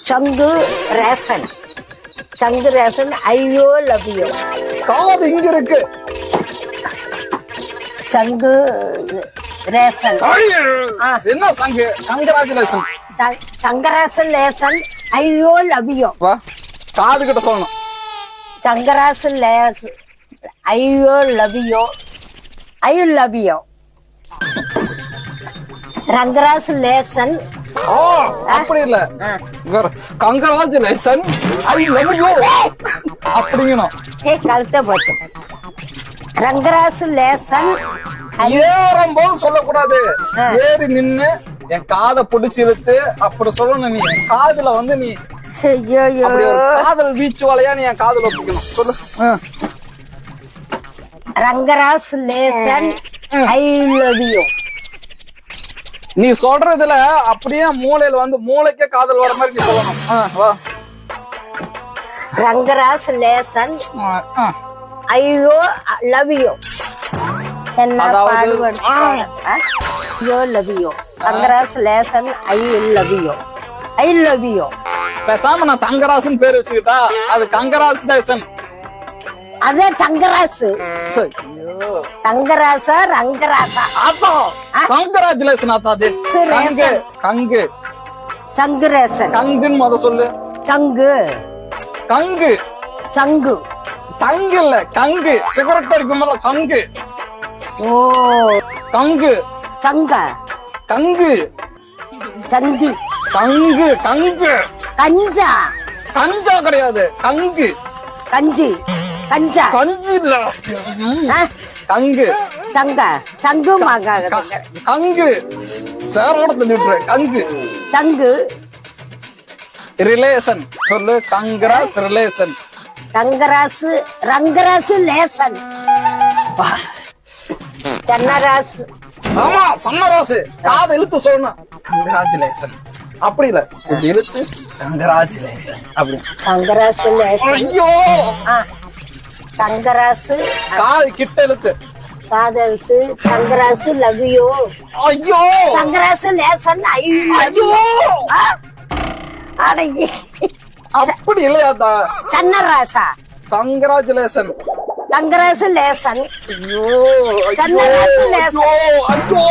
சங்கு ரேசன். சங்கு ரேசன் ஐயோ லவ்யூ. காது இங்க இருக்கு. சங்கு ரேசன். என்ன சங்கு? கங்கராச்சுலேஷன். சங்கராசன் லேசன் ஐயோ லவ்யூ. வா காது கிட்ட சொல்லணும். சங்கராசன் லேஸ் ஐயோ love you. I love you. Rangarasu லேசன். அப்படி இல்ல, கங்கராச்சுலேஷன் ஐ லவ் யூ அப்படிங்கணும். கழுத்த போச்சு. ரங்கராசு லேசன் ஏறும் போது சொல்லக்கூடாது. ஏறி நின்னு என் காதை பிடிச்சி இழுத்து அப்படி சொல்லணும். நீ காதுல வந்து நீ அப்படி ஒரு காதல் வீச்சு வலையா நீ என் காதுல ஒப்பிக்கணும். சொல்லு. ரங்கராசு லேசன் ஐ லவ் யூ. நீ சொல்றதுல அப்படியே மூளையில வந்து மூளைக்கே காதல் வர மாதிரி நீ சொல்லணும். வா. ரங்கராசு லேசன் ஐயோ லவ் யூ. என்ன பாடுபடு. ஐயோ லவ் யூ. ரங்கராசு லேசன் I love you. I love you. பேசாம நான் தங்கராசுன்னு பேர் வச்சுக்கிட்டா அது கங்கராச்சுலேஷன். அதே சங்கராசு. தங்கராசா ரங்கராசா? அதோ கங்கராச்சுலேஷன். அது கங்கு. கங்கு சங்குரேசன். கங்குன்னு முத சொல்லு. சங்கு. கங்கு. சங்கு. சங்கு இல்ல கங்கு. சிகரெட் இருக்கும்போது கங்கு. ஓ கங்கு. சங்க. கங்கு. சங்கி. கங்கு. கங்கு. கஞ்சா. கஞ்சா கிடையாது, கங்கு. கஞ்சி. கஞ்சா. கஞ்சி இல்ல, கங்கு. சங்க. சங்கு மாங்காக. கங்கு. சேரோட தள்ளிவிட்டுரு. கங்கு. சங்கு. ரிலேஷன் சொல்லு. கங்கராஸ் ரிலேஷன். ரங்கராசு. ரங்கராசு லேசன். சன்னராசு. ஆமா சன்னராசு. காதை இழுத்து சொல்லணும். கங்கராச்சுலேஷன். அப்படி இல்ல, இழுத்து கங்கராச்சுலேஷன் அப்படி. கங்கராசு லேசன். ஐயோ. தங்கராசு. காது கிட்ட இழுத்து. காதலுக்கு தங்கராசு லவ் யூ. ஐயோ. தங்கராசு லேசன் ஐயோ. அடங்கி. அப்படி இல்லையாத்தா. சன்னராசா. கங்கராச்சுலேஷன். தங்கராசு லேசன். ஐயோ. சன்னராசு லேசன். ஐயோ.